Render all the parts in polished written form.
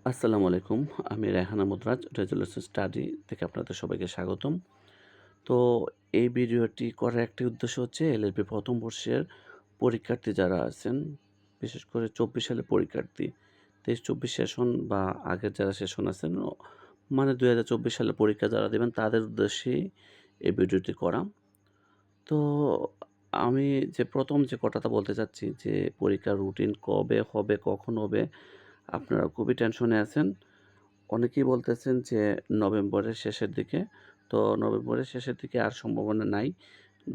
আসসালামু আলাইকুম। আমি রায়হান আহমদ রাজ, রেজুলেশন স্টাডি থেকে আপনাদের সবাইকে স্বাগতম। তো এই ভিডিওটি করার একটি উদ্দেশ্য হচ্ছে এলএলবি ১ম বর্ষের পরীক্ষার্থী যারা আছেন, বিশেষ করে ২৪ সালের পরীক্ষার্থী। ২৩-২৪ সেশন বা আগের যারা সেশন আছেন মানে ২০২৪ সালে পরীক্ষা যারা দিবেন তাদের উদ্দেশ্যেই এই ভিডিওটি করা। তো আমি যে ১ম যে কথাটা বলতে চাচ্ছি যে পরীক্ষার রুটিন কবে হবে, কখন হবে? আপনারা খুবই টেনশনে আছেন। অনেকেই বলতেছেন যে নভেম্বরের শেষের দিকে। তো নভেম্বরের শেষের দিকে আর সম্ভাবনা নাই।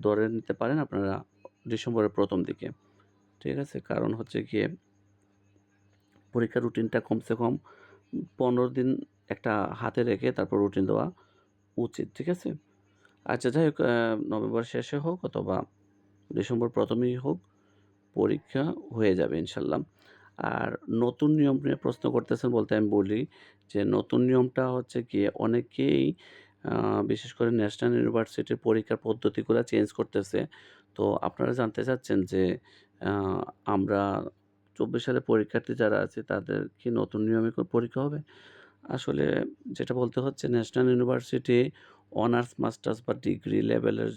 ধরে নিতে পারেন আপনারা ডিসেম্বরের ১ম দিকে। ঠিক আছে? কারণ হচ্ছে গিয়ে পরীক্ষার রুটিনটা কমসে কম ১৫ দিন একটা হাতে রেখে তারপর রুটিন দেওয়া উচিত। ঠিক আছে? আচ্ছা যাই হোক নভেম্বর শেষে হোক অথবা ডিসেম্বর ১ম হোক পরীক্ষা হয়ে যাবে ইনশাল্লাহ। আর নতুন নিয়ম নিয়ে প্রশ্ন করতেছেন বলতে আমি বলি যে নতুন নিয়মটা হচ্ছে গিয়ে অনেকেই বিশেষ করে ন্যাশনাল ইউনিভার্সিটির পরীক্ষার পদ্ধতিগুলা চেঞ্জ করতেছে। তো আপনারা জানতে চাচ্ছেন যে আ আমরা ২৪ সালে পরীক্ষার্থী যারা আছে তাদের কি নতুন নিয়মে পরীক্ষা হবে? আসলে যেটা বলতে হচ্ছে ন্যাশনাল ইউনিভার্সিটি অনার্স, মাস্টার্স বা ডিগ্রি লেভেলের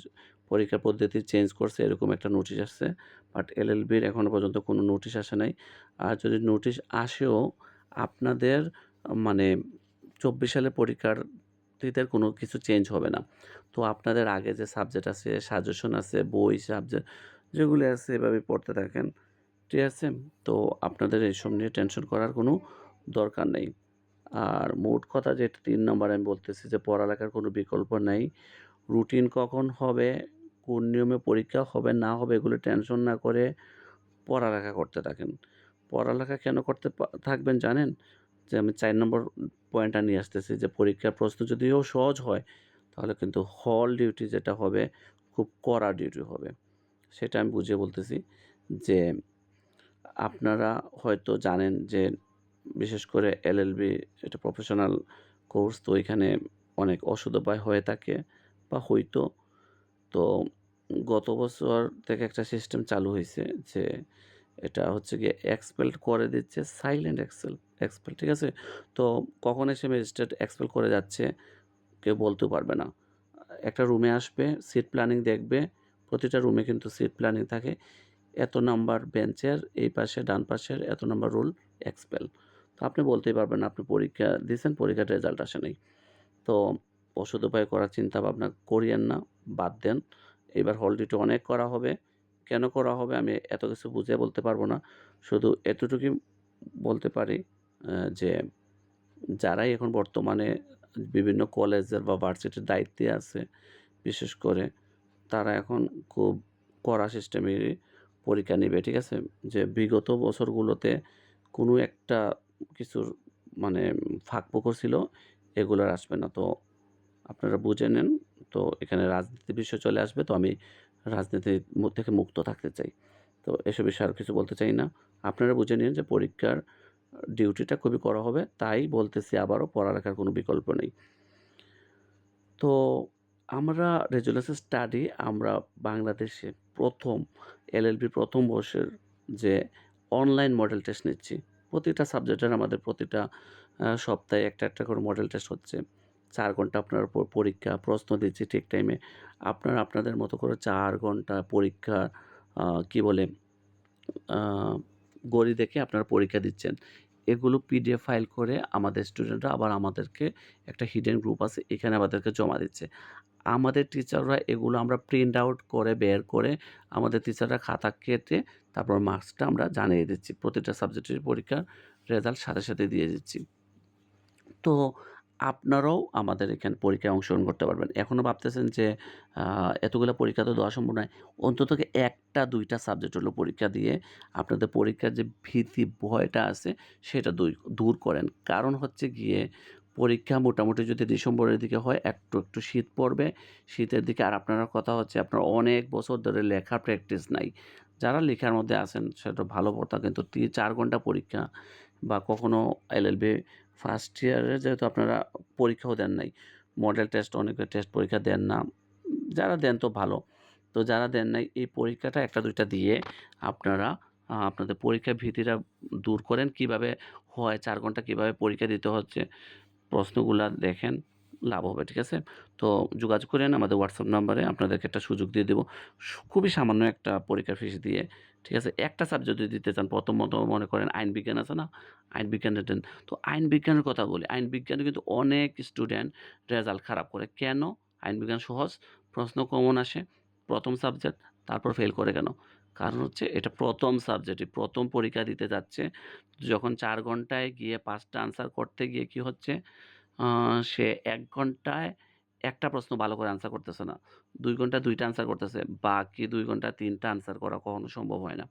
পরীক্ষার পদ্ধতি চেঞ্জ করছে এরকম একটা নোটিশ আসছে। বাট এলএলবির এখনো পর্যন্ত কোনো নোটিশ আসে নাই। আর যদি নোটিশ আসেও আপনাদের মানে ২৪ সালের পরীক্ষার্থীদের কোনো কিছু চেঞ্জ হবে না। তো আপনাদের আগে যে সাবজেক্ট আছে, সাজেশন আছে, বই সাবজেক্ট যেগুলো আছে এভাবে পড়তে থাকেন। ঠিক আছে? তো আপনাদের এসব নিয়ে টেনশন করার কোনো দরকার নেই। আর মোট কথা যেটা ৩ নম্বর আমি বলতেছি যে পড়ালেখার কোনো বিকল্প নাই। রুটিন কখন হবে, কোন নিয়মে পরীক্ষা হবে না হবে এগুলো টেনশন না করে পড়ালেখা করতে থাকেন। পড়ালেখা কেন করতে থাকবেন জানেন? যে আমি ৪ নম্বর পয়েন্টটা নিয়ে আসতেছি যে পরীক্ষার প্রশ্ন যদিও সহজ হয়, তাহলে কিন্তু হল ডিউটি যেটা হবে খুব কড়া ডিউটি হবে। সেটা আমি বুঝিয়ে বলতেছি যে আপনারা হয়তো জানেন যে বিশেষ করে এলএলবি এটা প্রফেশনাল কোর্স তো এখানে অনেক অসুবিধা হয়ে থাকে বা হইতো। তো গত বছর থেকে একটা সিস্টেম চালু হইছে যে এটা হচ্ছে গিয়ে এক্সপেল করে দিচ্ছে সাইলেন্ট এক্সপেল ঠিক আছে? তো কখন এসে ম্যাজিস্ট্রেট এক্সপেল করে যাচ্ছে কেউ বলতেও পারবে না। একটা রুমে আসবে, সিট প্ল্যানিং দেখবে। প্রতিটা রুমে কিন্তু সিট প্ল্যানিং থাকে। এত নাম্বার বেঞ্চের এই পাশে ডান পাশের এত নাম্বার রোল এক্সপেল। তো আপনি বলতেই পারবেন না আপনি পরীক্ষা দিছেন, পরীক্ষার রেজাল্ট আসে নাই। তো ওষুধ উপায় করার চিন্তা ভাবনা করিয়েন না, বাদ দেন। এবার হল ডিউটি অনেক করা হবে। কেন করা হবে আমি এত কিছু বুঝিয়ে বলতে পারব না। শুধু এতটুকুই বলতে পারি যে যারাই এখন বর্তমানে বিভিন্ন কলেজের বা ভার্সিটির দায়িত্বে আছে, বিশেষ করে তারা এখন খুব কড়া সিস্টেমেরই পরীক্ষা নিবে, ঠিক আছে? যে বিগত বছরগুলোতে কোনো একটা কিছুর মানে ফাঁকফোকর ছিল, এগুলো আর আসবে না। তো আপনারা বুঝে নেন। তো এখানে রাজনীতির বিষয় চলে আসবে। তো আমি রাজনীতির থেকে মুক্ত থাকতে চাই। তো এসব বিষয়ে আর কিছু বলতে চাই না। আপনারা বুঝে নিন যে পরীক্ষার ডিউটিটা খুবই কড়া হবে। তাই বলতেছি আবারও পড়ালেখার কোনো বিকল্প নেই। তো আমরা রেজুলেশন স্টাডি আমরা বাংলাদেশে ১ম এলএলবি ১ম বর্ষের যে অনলাইন মডেল টেস্ট নিচ্ছি। প্রতিটা সাবজেক্টের আমাদের প্রতিটা সপ্তাহে একটা করে মডেল টেস্ট হচ্ছে। ৪ ঘন্টা আপনার পরীক্ষা, প্রশ্ন দিচ্ছি ঠিক টাইমে। আপনারা আপনাদের মতো করে ৪ ঘন্টা পরীক্ষা কি বলে আ ঘড়ি দেখে আপনারা পরীক্ষা দিচ্ছেন। এগুলো পিডিএফ ফাইল করে আমাদের স্টুডেন্টরা আবার আমাদেরকে একটা হিডেন গ্রুপ আছে এখানে আমাদেরকে জমা দিচ্ছে। আমাদের টিচাররা এগুলো আমরা প্রিন্ট আউট করে বের করে আমাদের টিচাররা খাতা কেটে তারপর মার্কসটা আমরা জানিয়ে দিচ্ছি। প্রতিটা সাবজেক্টের পরীক্ষার রেজাল্ট সাথে, সাথে দিয়ে দিচ্ছি। তো আপনারাও আমাদের এখানে পরীক্ষায় অংশগ্রহণ করতে পারবেন। এখনো ভাবতেছেন যে আ এতগুলা পরীক্ষা তো দেওয়া সম্ভব নয়। অন্ততকে ১টা ২টা সাবজেক্ট হলেও পরীক্ষা দিয়ে আপনাদের পরীক্ষার যে ভীতি, ভয়টা আছে সেটা দূর করেন। কারণ হচ্ছে গিয়ে পরীক্ষা মোটামুটি যদি ডিসেম্বরের দিকে হয় একটু শীত পড়বে। শীতের দিকে আর আপনার কথা হচ্ছে আপনার অনেক বছর ধরে লেখার প্র্যাকটিস নাই। যারা লেখার মধ্যে আছেন সেটা ভালো কথা কিন্তু ৪ ঘন্টা পরীক্ষা বা কখনো এলএলবি ফার্স্ট ইয়ারে যেহেতু আপনারা পরীক্ষাও দেন নাই। মডেল টেস্ট অনেকে টেস্ট পরীক্ষা দেন না। যারা দেন তো ভালো। তো যারা দেন নাই এই পরীক্ষাটা ১টা ২টা দিয়ে আপনারা আপনাদের পরীক্ষার ভীতিটা দূর করেন। কিভাবে হয় ৪ ঘন্টা কিভাবে পরীক্ষা দিতে হচ্ছে, প্রশ্নগুলা দেখেন, লাভ হবে। ঠিক আছে? তো যোগাযোগ করেন আমাদের WhatsApp নাম্বারে। আপনাদেরকে একটা সুযোগ দিয়ে দেব। খুবই সামান্য একটা পরীক্ষার ফিস দিয়ে। ঠিক আছে? একটা সাবজেক্ট যদি দিতে চান, প্রথমত মনে করেন আইন বিজ্ঞান আছে না? আইন বিজ্ঞানটা দেন। তো আইন বিজ্ঞানের কথা বলি। আইন বিজ্ঞানে কিন্তু অনেক স্টুডেন্ট রেজাল্ট খারাপ করে। কেন? আইন বিজ্ঞান সহজ, প্রশ্ন কমন আসে, ১ম সাবজেক্ট, তারপর ফেল করে কেন? কারণ হচ্ছে এটা ১ম সাবজেক্টই, ১ম পরীক্ষা দিতে যাচ্ছে। যখন ৪ ঘন্টায় গিয়ে ৫ টা আনসার করতে গিয়ে কি হচ্ছে, আ সে ১ ঘন্টায় একটা প্রশ্ন ভালো করে আনসার করতেছে না। ২ ঘন্টায় ২ টা আনসার করতেছে। বাকি ২ ঘন্টায় ৩ টা আনসার করা কখনো সম্ভব হয় না।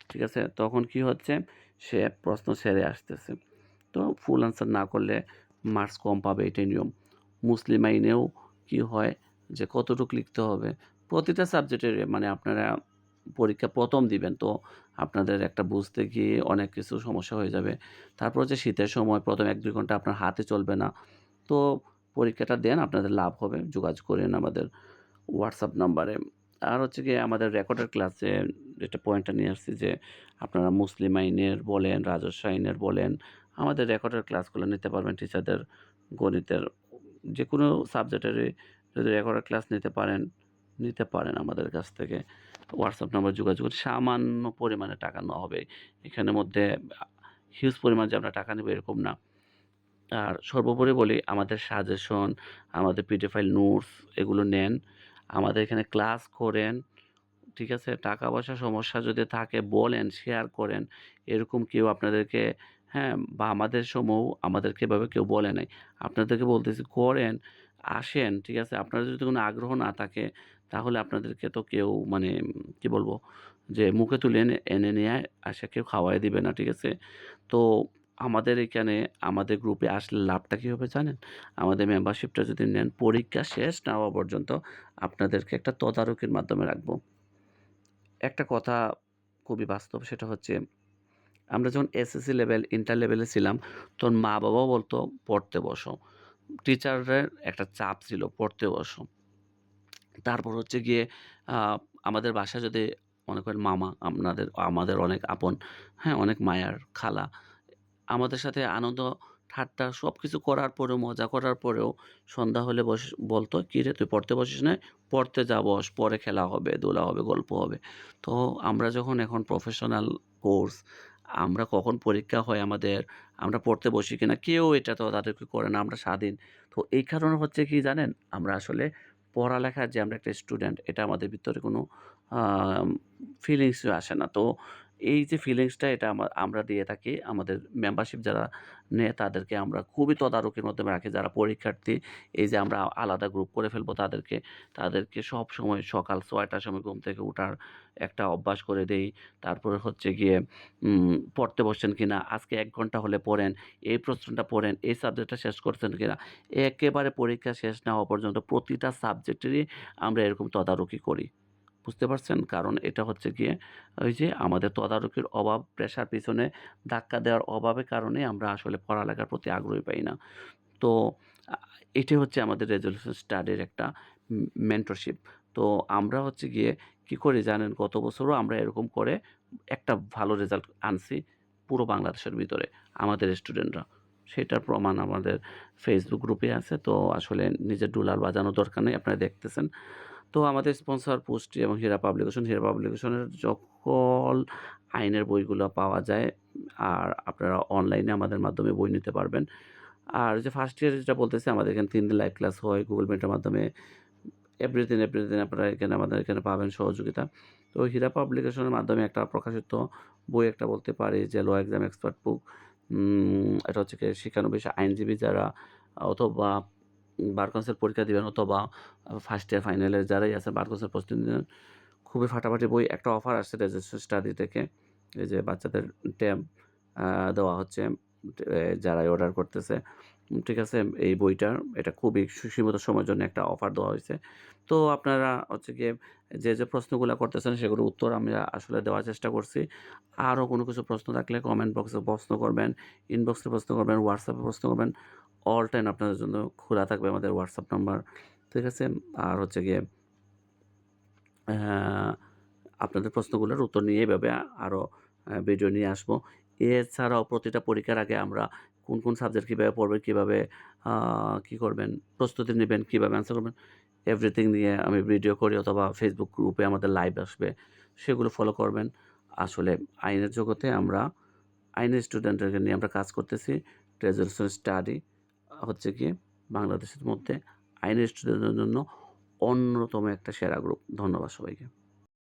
ঠিক আছে? তখন কি হচ্ছে, সে প্রশ্ন ছেড়ে আসতেছে। তো ফুল আনসার না করলে মার্কস কম পাবে, এটাই নিয়ম। মুসলিম আইনেও কি হয় যে কতটুক লিখতে হবে, প্রতিটা সাবজেক্টের মানে আপনারা পরীক্ষা ১ম দিবেন তো আপনাদের একটা বুঝতে গিয়ে অনেক কিছু সমস্যা হয়ে যাবে। তারপর হচ্ছে শীতের সময় ১ম ১-২ ঘন্টা আপনার হাতে চলবে না। তো পরীক্ষাটা দেন, আপনাদের লাভ হবে। যোগাযোগ করেন আমাদের WhatsApp নাম্বারে। আর হচ্ছে গিয়ে আমাদের রেকর্ডের ক্লাসে যেটা পয়েন্টটা নিয়ে আসছি যে, আপনারা মুসলিম আইনের বলেন, রাজস্ব আইনের বলেন, আমাদের রেকর্ডের ক্লাসগুলো নিতে পারবেন টিচারদের। গণিতের যেকোনো সাবজেক্টেরই যদি রেকর্ডের ক্লাস নিতে পারেন আমাদের কাছ থেকে। WhatsApp নাম্বার যোগাযোগ করে সামান্য পরিমাণে টাকা নেওয়া হবে। এখানের মধ্যে হিউজ পরিমাণ যে আমরা টাকা নেব এরকম না। আর সর্বোপরি বলি আমাদের সাজেশন, আমাদের পিডিএফ ফাইল, নোটস এগুলো নেন। আমাদের এখানে ক্লাস করেন। ঠিক আছে? টাকা-পয়সার সমস্যা যদি থাকে বলেন, শেয়ার করেন। এরকম কেউ আপনাদেরকে, হ্যাঁ? বা আমাদের সমূহ আমাদেরকে এভাবে কেউ বলে নাই। আপনাদেরকে বলতেছি করেন, আসেন। ঠিক আছে? আপনাদের যদি কোনো আগ্রহ না থাকে তাহলে আপনাদেরকে তো কেউ মানে কি বলবো? যে মুখে তুলে এনে নিয়ে আসে কেউ খাওয়ায় দিবে না। ঠিক আছে? তো আমাদের এখানে আমাদের গ্রুপে আসলে লাভটা কী হবে জানেন? আমাদের মেম্বারশিপটা যদি নেন, পরীক্ষা শেষ না হওয়া পর্যন্ত আপনাদেরকে একটা তদারকির মাধ্যমে রাখবো। একটা কথা খুবই বাস্তব, সেটা হচ্ছে আমরা যখন এসএসসি লেভেল, ইন্টার লেভেলে ছিলাম তখন মা-বাবাও বলতো, "পড়তে বসো।" টিচারের একটা চাপ ছিল, "পড়তে বসো।" তারপর হচ্ছে গিয়ে আ আমাদের বাসায় যদি মনে করেন মামা আমাদের অনেক আপন, হ্যাঁ? অনেক মায়ার খালা। আমাদের সাথে আনন্দ, ঠাট্টা সবকিছু করার পরেও, মজা করার পরেও সন্ধ্যা হলে বলত, "কিরে তুই পড়তে বসিস নাই? পড়তে যা বস, পরে খেলা হবে, দোলা হবে, গল্প হবে।" তো আমরা যখন এখন প্রফেশনাল কোর্স, আমরা কখন পরীক্ষা হয় আমাদের, আমরা পড়তে বসি কিনা কেউ এটা তদারকি করে না, আমরা স্বাধীন। তো এই কারণে হচ্ছে কি জানেন? আমরা আসলে পড়ালেখার যে আমরা একটা স্টুডেন্ট এটা আমাদের ভিতরে কোনো আম ফিলিংসই আসে না। তো এই যে ফিলিংসটা এটা আমরা দিয়ে থাকি আমাদের মেম্বারশিপ যারা নেয় তাদেরকে আমরা খুবই তদারকির মাধ্যমে রাখি। যারা পরীক্ষার্থী, এই যে আমরা আলাদা গ্রুপ করে ফেলবো তাদেরকে সবসময় সকাল ৬ টার সময় ঘুম থেকে উঠার একটা অভ্যাস করে দেই। তারপরে হচ্ছে গিয়ে পড়তে বসছেন কিনা, আজকে ১ ঘন্টা হলে পড়েন, এই প্রশ্নটা পড়েন, এই সাবজেক্টটা শেষ করছেন কিনা। একেবারে পরীক্ষা শেষ না হওয়া পর্যন্ত প্রতিটা সাবজেক্টেরই আমরা এরকম তদারকি করি। বুঝতে পারছেন? কারণ এটা হচ্ছে গিয়ে ওই যে আমাদের তদারকির অভাব, প্রেশার পিছনে ধাক্কা দেওয়ার অভাবের কারণে আমরা আসলে পড়ালেখার প্রতি আগ্রহী পাই না। তো আ এটাই হচ্ছে আমাদের রেজোলিউশন স্টাডির একটা মেন্টরশিপ। তো আমরা হচ্ছে গিয়ে কি করি জানেন? গত বছরও আমরা এরকম করে একটা ভালো রেজাল্ট আনছি পুরো বাংলাদেশের ভিতরে আমাদের স্টুডেন্টরা। সেটার প্রমাণ আমাদের Facebook গ্রুপে আছে। তো আসলে নিজের ডুলার বাজানোর দরকার নেই। আপনারা দেখতেছেন। তো আমাদের স্পন্সর পুষ্টি এবং হীরা পাবলিকেশনের সকল আইনের বইগুলো পাওয়া যায়। আর আপনারা অনলাইনে আমাদের মাধ্যমে বই নিতে পারবেন। আর যে ফার্স্ট ইয়ারে যেটা বলতেছি আমাদের এখানে ৩ দিন লাইভ ক্লাস হয় Google Meet এর মাধ্যমে। এভরিদিন আপনারা আমাদের এখানে পাবেন সহযোগিতা। তো হীরা পাবলিকেশনের মাধ্যমে একটা প্রকাশিত বই একটা বলতে পারি যে ল এক্সাম এক্সপার্ট বুক। এটা হচ্ছে গিয়ে শিক্ষানবিশ আইনজীবী যারা অথবা বার কাউন্সিল পরীক্ষা দিবেন অথবা ফার্স্ট ইয়ার ফাইনালের যারাই আছেন বার কাউন্সিল প্রস্তুতি নিবেন। খুবই ফাটাফাটি বই। একটা অফার আসছে রেজিস্ট্রেশন স্টাডি থেকে। এই যে বাচ্চাদের ট্যাব দেওয়া হচ্ছে যারাই অর্ডার করতেছে। ঠিক আছে? এই বইটার এটা খুবই সীমিত সময়ের জন্য একটা অফার দেওয়া হইছে। তো আপনারা হচ্ছে গিয়ে যে প্রশ্নগুলা করতেছেন সেগুলোর উত্তর আমরা আসলে দেওয়ার চেষ্টা করছি। আরও কোনো কিছু প্রশ্ন থাকলে কমেন্ট বক্সে প্রশ্ন করবেন, ইনবক্সে প্রশ্ন করবেন, WhatsApp এ প্রশ্ন করবেন। অল টাইম আপনাদের জন্য খোলা থাকবে আমাদের WhatsApp নাম্বার। ঠিক আছে? আর হচ্ছে গিয়ে অ্যা আপনাদের প্রশ্নগুলোর উত্তর নিয়ে এভাবে আরও ভিডিও নিয়ে আসবো। এছাড়াও প্রতিটা পরীক্ষার আগে আমরা কোন সাবজেক্ট কীভাবে পড়বেন, কীভাবে কী করবেন, প্রস্তুতি নিবেন, কীভাবে অ্যান্সার করবেন, এভরিথিং নিয়ে আমি ভিডিও করি অথবা Facebook গ্রুপে আমাদের লাইভ আসবে, সেগুলো ফলো করবেন। আসলে আইনের জগতে আমরা আইনের স্টুডেন্টদেরকে নিয়ে আমরা কাজ করতেছি। রেজোলিউশন স্টাডি হচ্ছে গিয়ে বাংলাদেশের মধ্যে আইনের স্টুডেন্টদের জন্য অন্যতম একটা সেরা গ্রুপ। ধন্যবাদ সবাইকে।